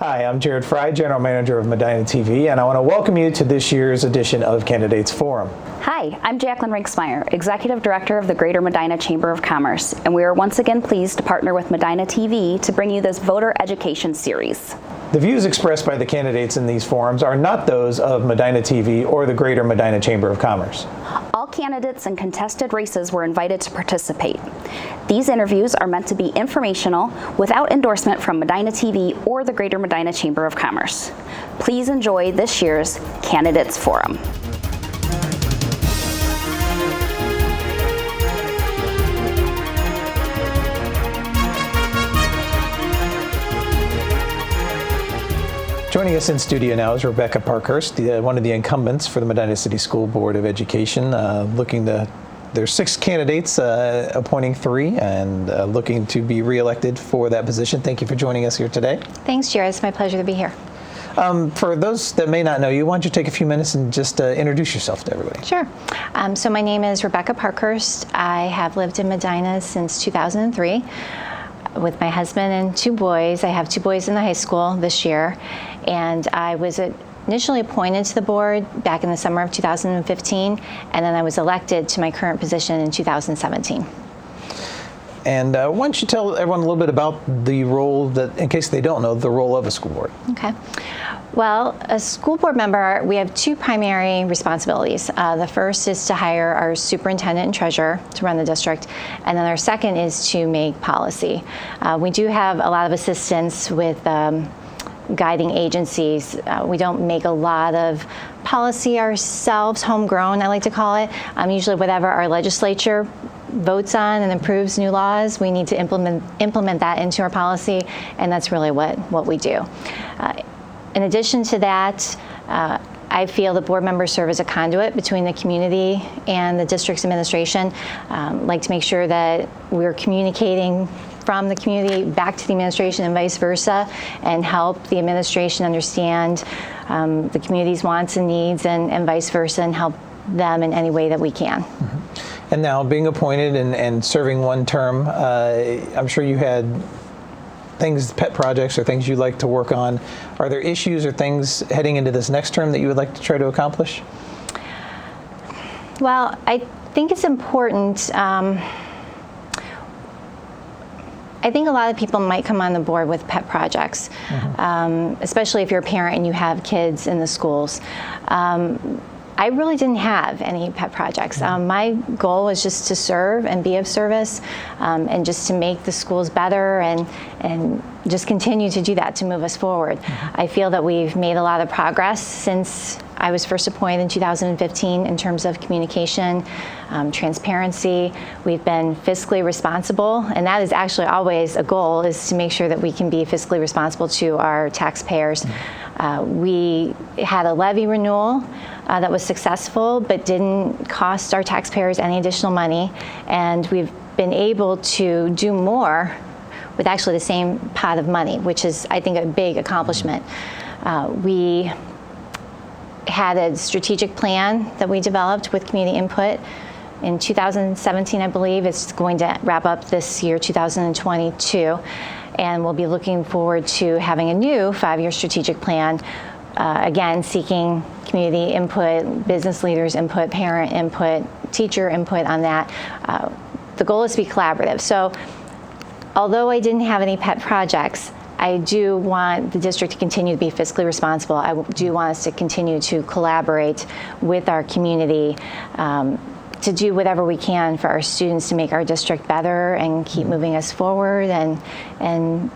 Hi, I'm Jarrod Fry, General Manager of MedinaTV, and I want to welcome you to this year's edition of Candidates Forum. Hi, I'm Jaclyn Ringstmeier, Executive Director of the Greater Medina Chamber of Commerce, and we are once again pleased to partner with MedinaTV to bring you this voter education series. The views expressed by the candidates in these forums are not those of MedinaTV or the Greater Medina Chamber of Commerce. All candidates in contested races were invited to participate. These interviews are meant to be informational without endorsement from MedinaTV or the Greater Medina Chamber of Commerce. Please enjoy this year's Candidates Forum. Joining us in studio now is Rebecca Parkhurst, one of the incumbents for the Medina City School Board of Education, there's 6 candidates, appointing 3, and looking to be reelected for that position. Thank you for joining us here today. Thanks, Jarrod. It's my pleasure to be here. For those that may not know you, why don't you take a few minutes and just introduce yourself to everybody? Sure. So my name is Rebecca Parkhurst. I have lived in Medina since 2003 with my husband and 2 boys. I have 2 boys in the high school this year, and I was initially appointed to the board back in the summer of 2015, and then I was elected to my current position in 2017. And why don't you tell everyone a little bit about the role that, in case they don't know, the role of a school board? Okay. Well, a school board member, we have 2 primary responsibilities. The first is to hire our superintendent and treasurer to run the district, and then our second is to make policy. We do have a lot of assistance with guiding agencies. We don't make a lot of policy ourselves, homegrown, I like to call it. Usually whatever our legislature votes on and approves new laws, we need to implement that into our policy, and that's really what we do. In addition to that, I feel that board members serve as a conduit between the community and the district's administration. Like to make sure that we're communicating from the community back to the administration and vice versa, and help the administration understand the community's wants and needs, and vice versa, and help them in any way that we can. Mm-hmm. And now, being appointed and serving one term, I'm sure you had pet projects or things you'd like to work on. Are there issues or things heading into this next term that you would like to try to accomplish? Well, I think it's important. I think a lot of people might come on the board with pet projects, especially if you're a parent and you have kids in the schools. I really didn't have any pet projects. My goal was just to serve and be of service, and just to make the schools better, and just continue to do that to move us forward. I feel that we've made a lot of progress since I was first appointed in 2015 in terms of communication, transparency. We've been fiscally responsible, and that is actually always a goal, is to make sure that we can be fiscally responsible to our taxpayers. We had a levy renewal that was successful, but didn't cost our taxpayers any additional money, and we've been able to do more with actually the same pot of money, which is, I think, a big accomplishment. We had a strategic plan that we developed with community input in 2017, I believe. It's going to wrap up this year, 2022, and we'll be looking forward to having a new 5-year strategic plan, again, seeking community input, business leaders input, parent input, teacher input on that. The goal is to be collaborative. So although I didn't have any pet projects, I do want the district to continue to be fiscally responsible. I do want us to continue to collaborate with our community, to do whatever we can for our students to make our district better and keep moving us forward. And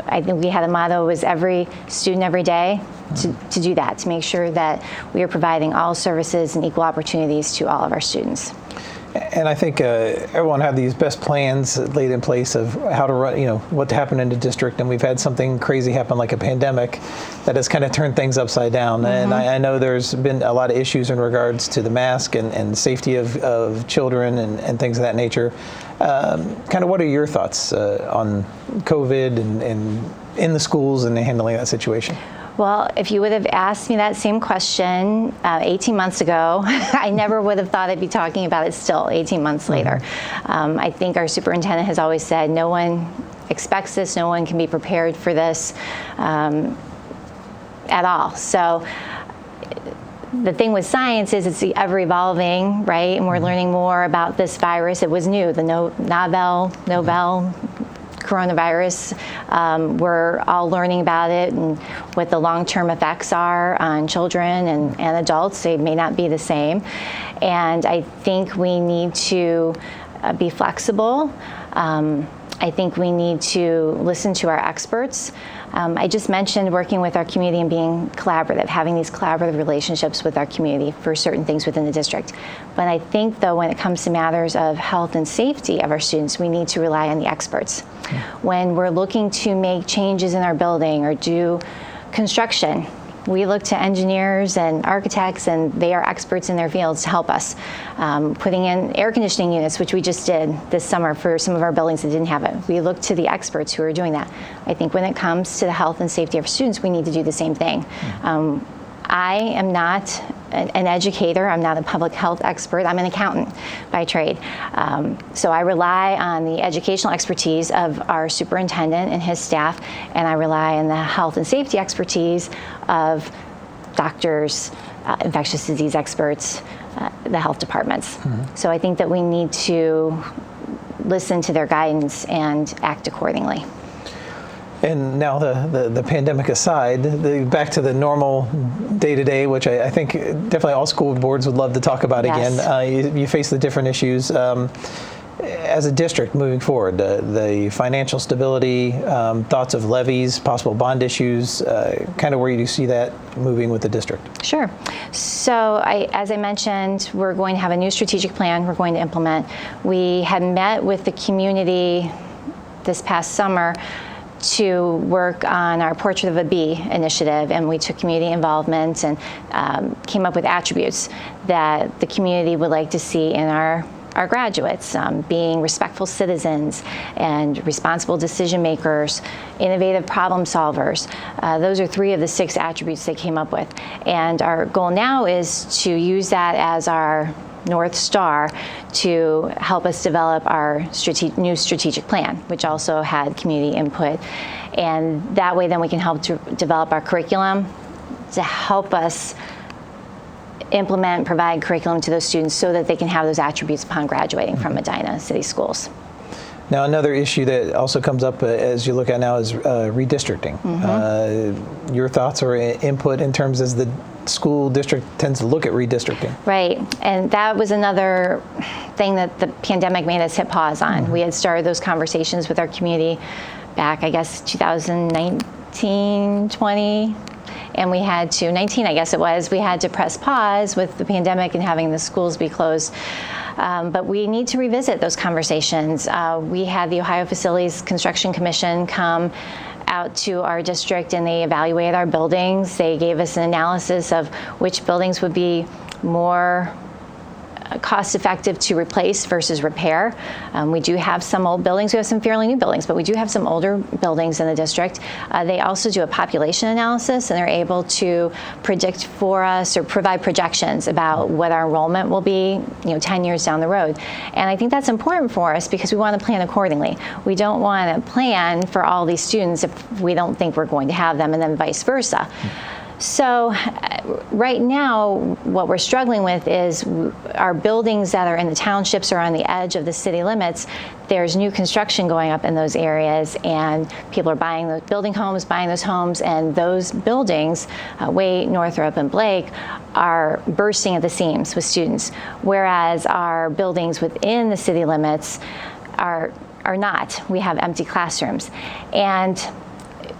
I think we had a motto, was every student every day, to do that, to make sure that we are providing all services and equal opportunities to all of our students. And I think everyone had these best plans laid in place of how to run, what to happen in the district. And we've had something crazy happen, like a pandemic, that has kind of turned things upside down. And I know there's been a lot of issues in regards to the mask and safety of children and things of that nature. Kind of what are your thoughts on COVID and in the schools and handling that situation? Well, if you would have asked me that same question 18 months ago, I never would have thought I'd be talking about it still 18 months later. I think our superintendent has always said no one expects this. No one can be prepared for this at all. So the thing with science is it's ever evolving, right? And we're learning more about this virus. It was new, the novel coronavirus. We're all learning about it and what the long-term effects are on children and adults. They may not be the same. And I think we need to be flexible. I think we need to listen to our experts. I just mentioned working with our community and being collaborative, having these collaborative relationships with our community for certain things within the district. But I think, though, when it comes to matters of health and safety of our students, we need to rely on the experts. When we're looking to make changes in our building or do construction, we look to engineers and architects, and they are experts in their fields to help us. Putting in air conditioning units, which we just did this summer for some of our buildings that didn't have it. We look to the experts who are doing that. I think when it comes to the health and safety of our students, we need to do the same thing. I am not an educator. I'm not a public health expert. I'm an accountant by trade. So I rely on the educational expertise of our superintendent and his staff, and I rely on the health and safety expertise of doctors, infectious disease experts, the health departments. So I think that we need to listen to their guidance and act accordingly. And now the pandemic aside, back to the normal day-to-day, which I think definitely all school boards would love to talk about again. You face the different issues as a district moving forward, the financial stability, thoughts of levies, possible bond issues, kind of where you see that moving with the district. Sure. So as I mentioned, we're going to have a new strategic plan we're going to implement. We had met with the community this past summer to work on our Portrait of a Bee initiative, and we took community involvement and came up with attributes that the community would like to see in our graduates, being respectful citizens and responsible decision makers, innovative problem solvers. Those are 3 of the 6 attributes they came up with. And our goal now is to use that as our North Star to help us develop our new strategic plan, which also had community input. And that way then we can help to develop our curriculum to help us implement and provide curriculum to those students so that they can have those attributes upon graduating from Medina City Schools. Now, another issue that also comes up as you look at now is redistricting. Your thoughts or input in terms as the school district tends to look at redistricting? Right, and that was another thing that the pandemic made us hit pause on. We had started those conversations with our community back, I guess, 2019, 20. And we had to, 19 I guess it was, we had to press pause with the pandemic and having the schools be closed. But we need to revisit those conversations. We had the Ohio Facilities Construction Commission come out to our district and they evaluated our buildings. They gave us an analysis of which buildings would be more cost-effective to replace versus repair. We do have some old buildings. We have some fairly new buildings, but we do have some older buildings in the district. They also do a population analysis, and they're able to predict for us or provide projections about what our enrollment will be, 10 years down the road. And I think that's important for us because we want to plan accordingly. We don't want to plan for all these students if we don't think we're going to have them, and then vice versa. So right now, what we're struggling with is our buildings that are in the townships or on the edge of the city limits. There's new construction going up in those areas, and people are buying those buying those homes, and those buildings, Waite, Northrop, and Blake, are bursting at the seams with students, whereas our buildings within the city limits are not. We have empty classrooms. And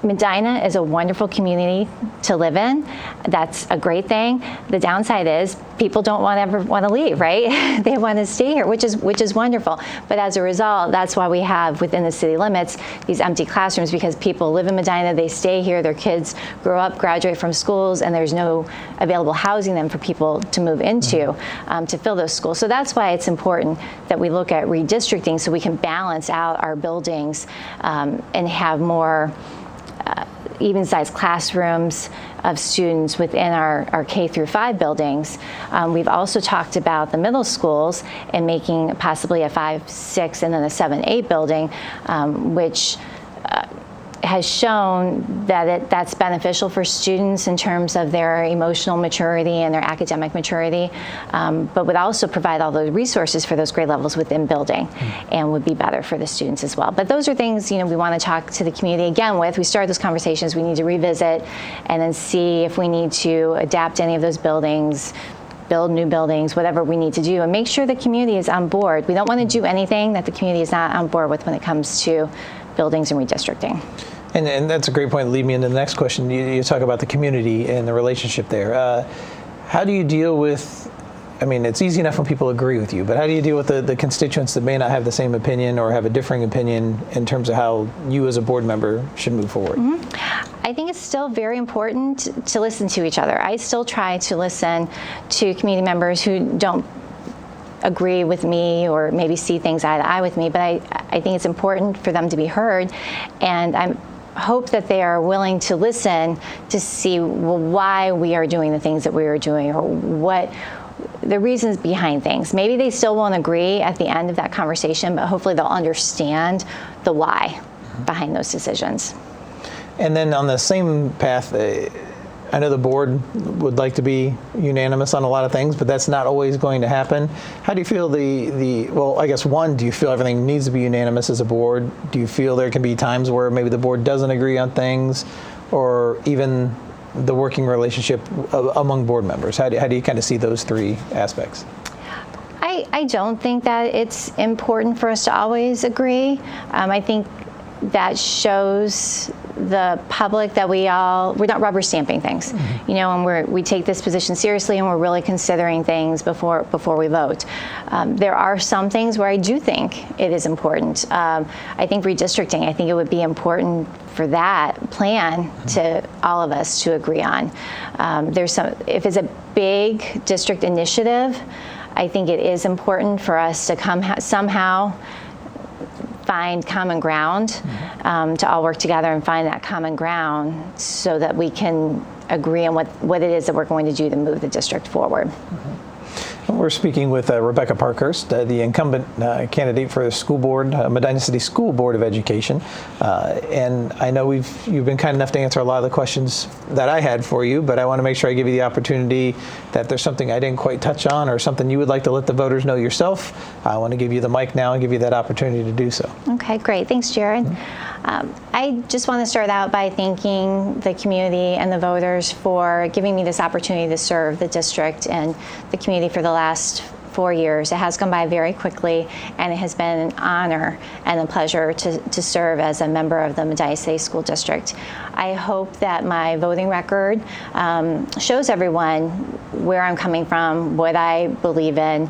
Medina is a wonderful community to live in. That's a great thing. The downside is people don't ever want to leave, right? They want to stay here, which is wonderful. But as a result, that's why we have within the city limits these empty classrooms, because people live in Medina, they stay here, their kids grow up, graduate from schools, and there's no available housing then for people to move into to fill those schools. So that's why it's important that we look at redistricting so we can balance out our buildings and have more even-sized classrooms of students within our K through 5 buildings. We've also talked about the middle schools and making possibly a 5, 6, and then a 7, 8 building, which has shown that that's beneficial for students in terms of their emotional maturity and their academic maturity, but would also provide all the resources for those grade levels within building and would be better for the students as well. But those are things, we want to talk to the community again with. We started those conversations, we need to revisit and then see if we need to adapt any of those buildings, build new buildings, whatever we need to do, and make sure the community is on board. We don't want to do anything that the community is not on board with when it comes to buildings and redistricting. And that's a great point to lead me into the next question. You talk about the community and the relationship there. How do you deal with, it's easy enough when people agree with you, but how do you deal with the constituents that may not have the same opinion or have a differing opinion in terms of how you as a board member should move forward? I think it's still very important to listen to each other. I still try to listen to community members who don't agree with me or maybe see things eye to eye with me, but I think it's important for them to be heard, and I hope that they are willing to listen to see why we are doing the things that we are doing or what the reasons behind things. Maybe they still won't agree at the end of that conversation, but hopefully they'll understand the why behind those decisions. And then on the same path, I know the board would like to be unanimous on a lot of things, but that's not always going to happen. How do you feel well, I guess one, do you feel everything needs to be unanimous as a board? Do you feel there can be times where maybe the board doesn't agree on things, or even the working relationship among board members? How do you kind of see those three aspects? I don't think that it's important for us to always agree. I think that shows the public that we're not rubber stamping things, and we take this position seriously and we're really considering things before we vote. There are some things where I do think it is important. I think redistricting, I think it would be important for that plan to all of us to agree on. If it's a big district initiative, I think it is important for us to somehow find common ground, to all work together and find that common ground so that we can agree on what it is that we're going to do to move the district forward. We're speaking with Rebecca Parkhurst, the incumbent candidate for the school board, Medina City School Board of Education. And I know you've been kind enough to answer a lot of the questions that I had for you, but I want to make sure I give you the opportunity that there's something I didn't quite touch on or something you would like to let the voters know yourself. I want to give you the mic now and give you that opportunity to do so. Okay, great. Thanks, Jarrod. I just want to start out by thanking the community and the voters for giving me this opportunity to serve the district and the community for the last 4 years. It has gone by very quickly, and it has been an honor and a pleasure to serve as a member of the Medina City School District. I hope that my voting record shows everyone where I'm coming from, what I believe in,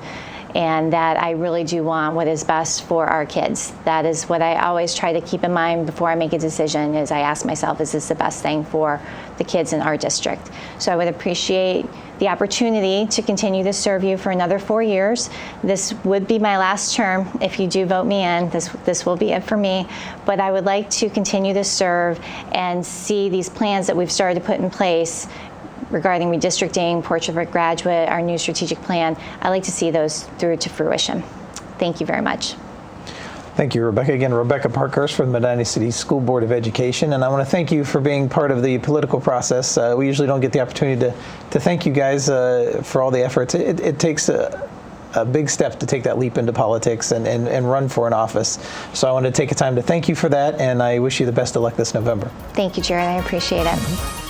and that I really do want what is best for our kids. That is what I always try to keep in mind before I make a decision, is I ask myself, is this the best thing for the kids in our district? So I would appreciate the opportunity to continue to serve you for another 4 years. This would be my last term. If you do vote me in, this will be it for me. But I would like to continue to serve and see these plans that we've started to put in place regarding redistricting, Portrait of a Graduate, our new strategic plan. I'd like to see those through to fruition. Thank you very much. Thank you, Rebecca. Again, Rebecca Parkhurst from the Medina City School Board of Education. And I want to thank you for being part of the political process. We usually don't get the opportunity to thank you guys for all the efforts. It takes a big step to take that leap into politics and run for an office. So I want to take a time to thank you for that, and I wish you the best of luck this November. Thank you, Jarrod. I appreciate it.